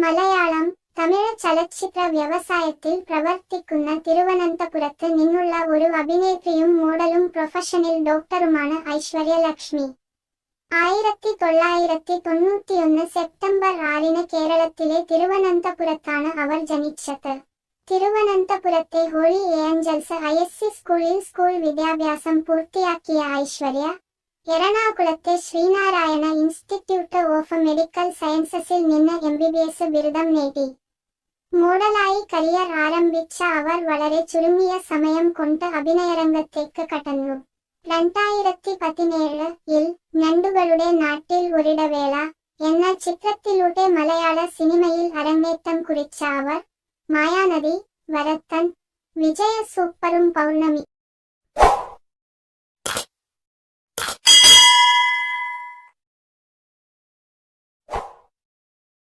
മലയാളം, തമിഴ് ചലച്ചിത്ര വ്യവസായത്തിൽ പ്രവർത്തിക്കുന്ന തിരുവനന്തപുരത്ത് നിന്നുള്ള ഒരു അഭിനേത്രിയും മോഡലും പ്രൊഫഷണൽ ഡോക്ടറുമാണ് ഐശ്വര്യ ലക്ഷ്മി. 1991 സെപ്റ്റംബർ 6 കേരളത്തിലെ തിരുവനന്തപുരത്താണ് അവർ ജനിച്ചത്. തിരുവനന്തപുരത്തെ ഹോളി ഏഞ്ചൽസ് ISC സ്കൂളിൽ സ്കൂൾ വിദ്യാഭ്യാസം പൂർത്തിയാക്കിയ ഐശ്വര്യ, എറണാകുളത്തെ ശ്രീനാരായണ ഇൻസ്റ്റിറ്റ്യൂട്ട് ഓഫ് മെഡിക്കൽ സയൻസസിൽ നിന്ന് MBBS ബിരുദം നേടി. മോഡലായി കരിയർ ആരംഭിച്ച അവർ വളരെ ചുരുങ്ങിയ സമയം കൊണ്ട് അഭിനയരംഗത്തേക്ക് കടന്നു. 2017-ൽ ഞണ്ടുകളുടെ നാട്ടിൽ ഒരിടവേള എന്ന ചിത്രത്തിലൂടെ മലയാള സിനിമയിൽ അരങ്ങേറ്റം കുറിച്ച അവർ, മായാനദി, വരത്തൻ, വിജയ സൂപ്പറും പൗർണമി